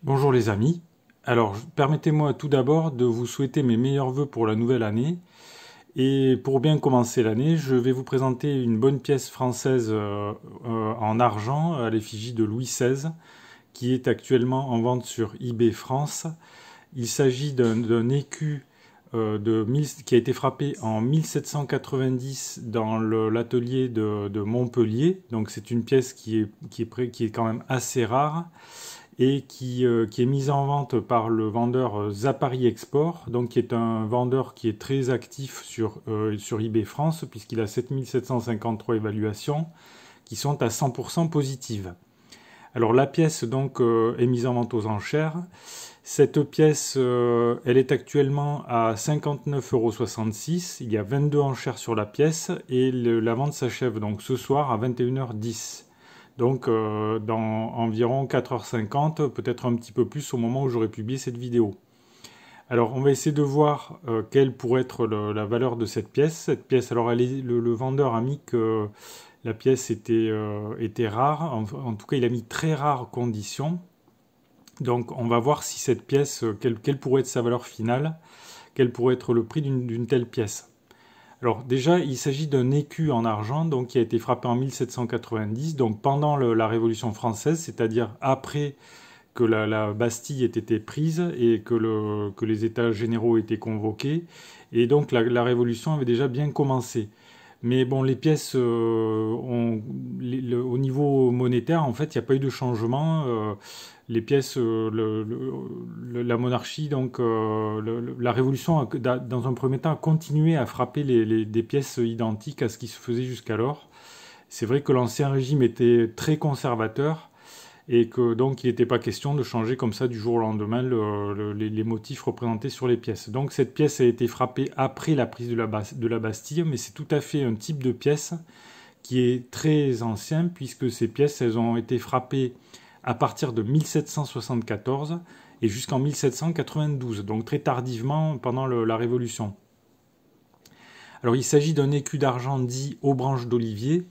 Bonjour les amis. Alors, permettez-moi tout d'abord de vous souhaiter mes meilleurs vœux pour la nouvelle année. Et pour bien commencer l'année, je vais vous présenter une bonne pièce française en argent à l'effigie de Louis XVI, qui est actuellement en vente sur eBay France. Il s'agit d'un écu qui a été frappé en 1790 dans l'atelier de Montpellier. Donc c'est une pièce qui est quand même assez rare et qui est mise en vente par le vendeur Zapari Export, donc qui est un vendeur qui est très actif sur eBay France, puisqu'il a 7753 évaluations qui sont à 100% positives. Alors la pièce donc est mise en vente aux enchères. Cette pièce, elle est actuellement à 59,66 €. Il y a 22 enchères sur la pièce et la vente s'achève donc ce soir à 21h10. Donc dans environ 4h50, peut-être un petit peu plus au moment où j'aurai publié cette vidéo. Alors on va essayer de voir quelle pourrait être la valeur de cette pièce. Cette pièce, alors le vendeur a mis que la pièce était rare, en tout cas il a mis très rare condition. Donc on va voir si cette pièce, quelle pourrait être sa valeur finale, quel pourrait être le prix d'une telle pièce. Alors déjà, il s'agit d'un écu en argent donc, qui a été frappé en 1790, donc pendant la Révolution française, c'est-à-dire après que la Bastille ait été prise et que les États généraux aient été convoqués. Et donc la Révolution avait déjà bien commencé. Mais bon, les pièces, au niveau monétaire, en fait, il n'y a pas eu de changement. Les pièces, la monarchie, donc la Révolution, dans un premier temps, a continué à frapper des pièces identiques à ce qui se faisait jusqu'alors. C'est vrai que l'Ancien Régime était très conservateur et que donc il n'était pas question de changer comme ça du jour au lendemain les motifs représentés sur les pièces. Donc cette pièce a été frappée après la prise de la Bastille, mais c'est tout à fait un type de pièce qui est très ancien, puisque ces pièces, elles ont été frappées à partir de 1774 et jusqu'en 1792, donc très tardivement pendant la Révolution. Alors il s'agit d'un écu d'argent dit aux branches d'olivier.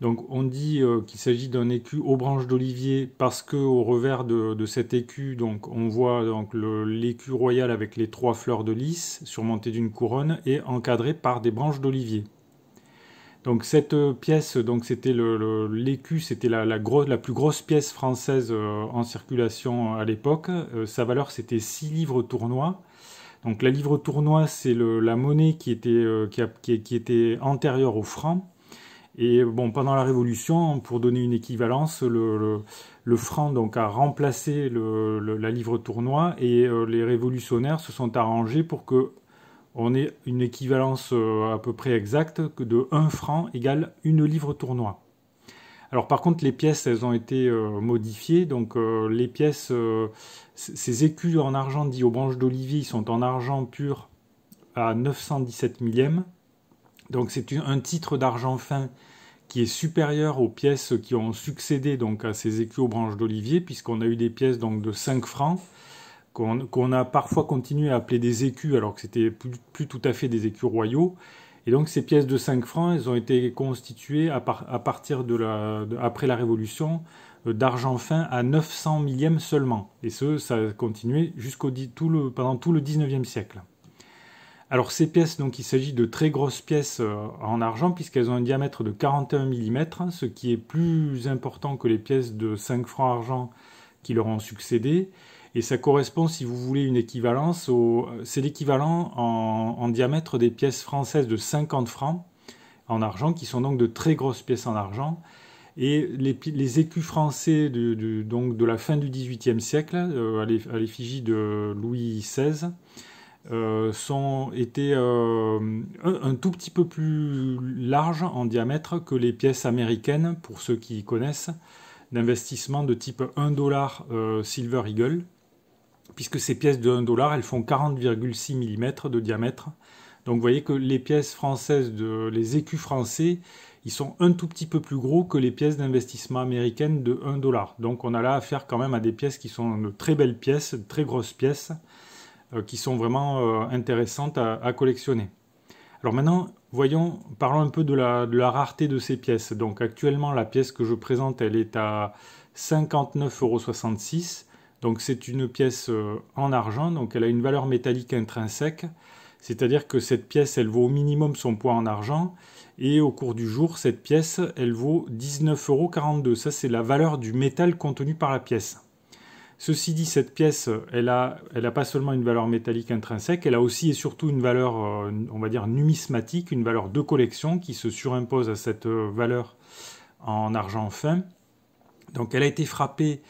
Donc on dit qu'il s'agit d'un écu aux branches d'olivier parce qu'au revers de cet écu, donc, on voit donc, l'écu royal avec les 3 fleurs de lys surmontées d'une couronne et encadré par des branches d'olivier. Donc cette pièce, donc c'était l'écu, c'était la plus grosse pièce française en circulation à l'époque. Sa valeur c'était 6 livres tournois. Donc la livre tournois c'est la monnaie qui était antérieure au franc. Et bon, pendant la Révolution, pour donner une équivalence, le franc donc a remplacé la livre tournois et les révolutionnaires se sont arrangés pour que on ait une équivalence à peu près exacte que de 1 franc égale une livre tournois. Alors par contre, les pièces, elles ont été modifiées. Donc les pièces, ces écus en argent dits aux branches d'olivier, ils sont en argent pur à 917 millièmes. Donc c'est un titre d'argent fin qui est supérieur aux pièces qui ont succédé donc à ces écus aux branches d'olivier, puisqu'on a eu des pièces donc de 5 francs qu'on a parfois continué à appeler des écus alors que c'était plus tout à fait des écus royaux. Et donc ces pièces de 5 francs, elles ont été constituées à partir après la Révolution d'argent fin à 900 millièmes seulement. Et ça a continué pendant tout le 19e siècle. Alors ces pièces, donc il s'agit de très grosses pièces en argent puisqu'elles ont un diamètre de 41 mm, ce qui est plus important que les pièces de 5 francs argent qui leur ont succédé. Et ça correspond, si vous voulez une équivalence, c'est l'équivalent en diamètre des pièces françaises de 50 francs en argent, qui sont donc de très grosses pièces en argent. Et les écus français donc de la fin du XVIIIe siècle, à l'effigie de Louis XVI, étaient un tout petit peu plus larges en diamètre que les pièces américaines, pour ceux qui connaissent, d'investissement de type 1 $ Silver Eagle, puisque ces pièces de 1 $, elles font 40,6 mm de diamètre. Donc vous voyez que les pièces françaises, les écus français, ils sont un tout petit peu plus gros que les pièces d'investissement américaines de 1 $. Donc on a là affaire quand même à des pièces qui sont de très belles pièces, de très grosses pièces, qui sont vraiment intéressantes à collectionner. Alors maintenant, parlons un peu de la rareté de ces pièces. Donc actuellement, la pièce que je présente, elle est à 59,66 €. Donc c'est une pièce en argent, donc elle a une valeur métallique intrinsèque, c'est-à-dire que cette pièce, elle vaut au minimum son poids en argent, et au cours du jour, cette pièce, elle vaut 19,42 €. Ça, c'est la valeur du métal contenu par la pièce. Ceci dit, cette pièce, elle a pas seulement une valeur métallique intrinsèque, elle a aussi et surtout une valeur, on va dire, numismatique, une valeur de collection qui se surimpose à cette valeur en argent fin. Donc elle a été frappée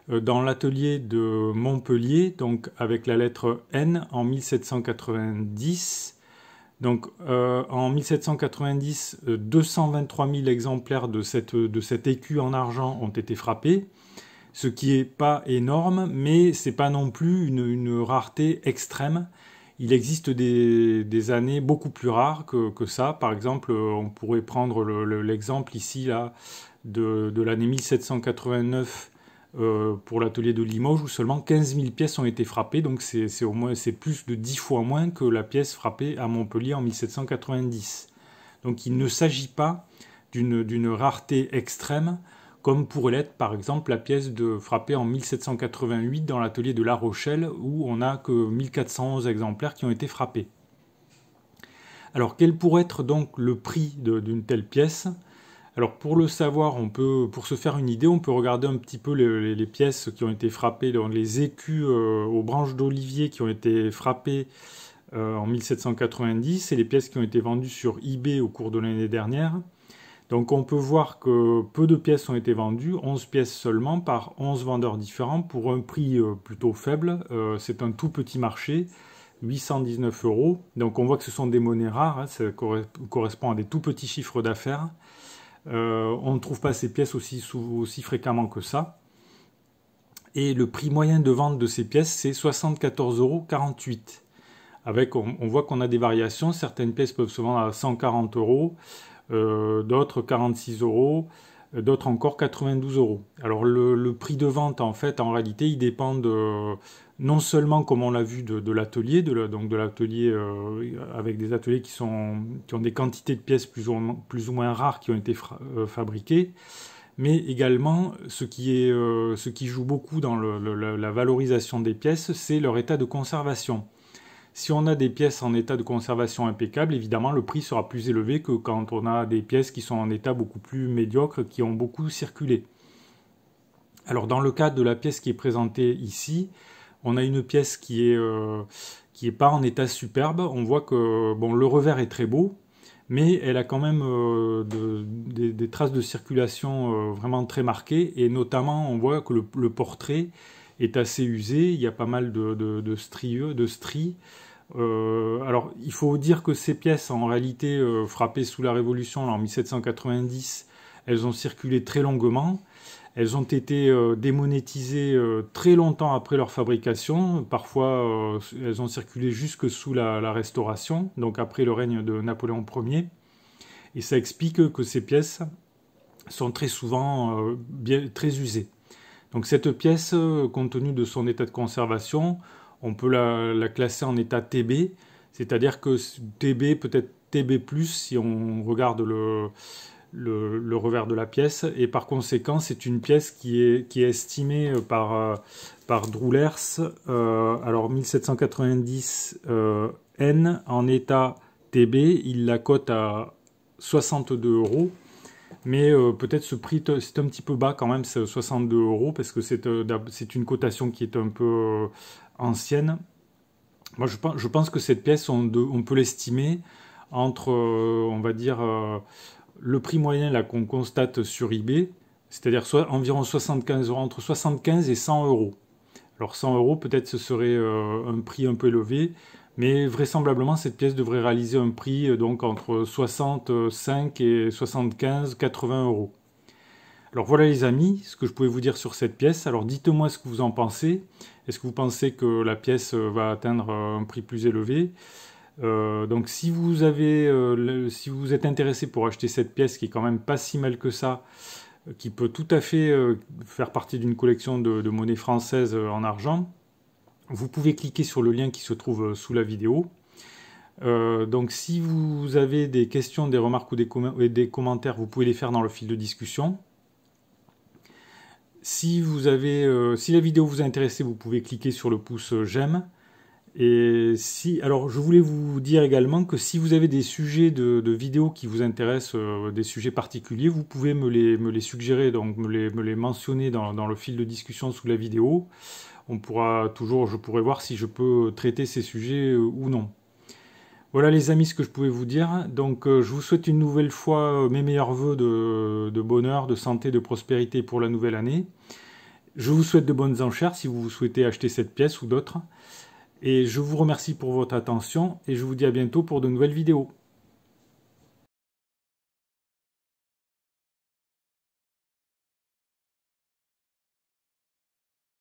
dans l'atelier de Montpellier, donc avec la lettre N en 1790. Donc en 1790, 223 000 exemplaires de cet écu en argent ont été frappés, ce qui n'est pas énorme, mais c'est pas non plus une rareté extrême. Il existe des années beaucoup plus rares que ça. Par exemple, on pourrait prendre l'exemple ici là, de l'année 1789 pour l'atelier de Limoges, où seulement 15 000 pièces ont été frappées. Donc c'est plus de 10 fois moins que la pièce frappée à Montpellier en 1790. Donc il ne s'agit pas d'une rareté extrême, comme pourrait l'être par exemple la pièce frappée en 1788 dans l'atelier de La Rochelle, où on n'a que 1411 exemplaires qui ont été frappés. Alors quel pourrait être donc le prix d'une telle pièce? Alors pour le savoir, pour se faire une idée, on peut regarder un petit peu les pièces qui ont été frappées, dans les écus aux branches d'olivier qui ont été frappées en 1790, et les pièces qui ont été vendues sur eBay au cours de l'année dernière. Donc on peut voir que peu de pièces ont été vendues, 11 pièces seulement par 11 vendeurs différents pour un prix plutôt faible. C'est un tout petit marché, 819 €. Donc on voit que ce sont des monnaies rares, hein, ça correspond à des tout petits chiffres d'affaires. On ne trouve pas ces pièces aussi fréquemment que ça. Et le prix moyen de vente de ces pièces, c'est 74,48 €. On voit qu'on a des variations. Certaines pièces peuvent se vendre à 140 €, d'autres 46 €, d'autres encore 92 €. Alors le prix de vente, en fait, en réalité, il dépend non seulement, comme on l'a vu, de l'atelier, donc de l'atelier avec des ateliers qui ont des quantités de pièces plus ou moins rares qui ont été fabriquées, mais également ce qui joue beaucoup dans la valorisation des pièces, c'est leur état de conservation. Si on a des pièces en état de conservation impeccable, évidemment, le prix sera plus élevé que quand on a des pièces qui sont en état beaucoup plus médiocre, qui ont beaucoup circulé. Alors, dans le cas de la pièce qui est présentée ici, on a une pièce qui est pas en état superbe. On voit que le revers est très beau, mais elle a quand même des traces de circulation vraiment très marquées, et notamment, on voit que le portrait est assez usé. Il y a pas mal de stries. Alors, il faut dire que ces pièces, en réalité, frappées sous la Révolution en 1790, elles ont circulé très longuement. Elles ont été démonétisées très longtemps après leur fabrication. Parfois, elles ont circulé jusque sous la Restauration, donc après le règne de Napoléon Ier. Et ça explique que ces pièces sont très souvent très usées. Donc cette pièce, compte tenu de son état de conservation, on peut la classer en état TB, c'est-à-dire que TB peut être TB+, si on regarde le revers de la pièce, et par conséquent c'est une pièce qui est estimée par Droulers, alors 1790 N en état TB, il la cote à 62 €. Mais peut-être ce prix, c'est un petit peu bas quand même, c'est 62 €, parce que c'est une cotation qui est un peu ancienne. Moi, je pense que cette pièce, on peut l'estimer entre, on va dire, le prix moyen là qu'on constate sur eBay, c'est-à-dire environ 75 €, entre 75 et 100 €. Alors 100 € peut-être ce serait un prix un peu élevé, mais vraisemblablement cette pièce devrait réaliser un prix donc entre 65 et 75, 80 €. Alors voilà les amis, ce que je pouvais vous dire sur cette pièce. Alors dites-moi ce que vous en pensez. Est-ce que vous pensez que la pièce va atteindre un prix plus élevé? Donc si vous êtes intéressé pour acheter cette pièce qui est quand même pas si mal que ça, qui peut tout à fait faire partie d'une collection de monnaie française en argent, vous pouvez cliquer sur le lien qui se trouve sous la vidéo. Donc si vous avez des questions, des remarques ou des commentaires, vous pouvez les faire dans le fil de discussion. Si si la vidéo vous a intéressé, vous pouvez cliquer sur le pouce j'aime. Et alors je voulais vous dire également que si vous avez des sujets de vidéos qui vous intéressent, des sujets particuliers, vous pouvez me les suggérer, donc me les mentionner dans le fil de discussion sous la vidéo. Je pourrai voir si je peux traiter ces sujets ou non. Voilà les amis ce que je pouvais vous dire. Donc je vous souhaite une nouvelle fois mes meilleurs vœux de bonheur, de santé, de prospérité pour la nouvelle année. Je vous souhaite de bonnes enchères si vous souhaitez acheter cette pièce ou d'autres. Et je vous remercie pour votre attention et je vous dis à bientôt pour de nouvelles vidéos.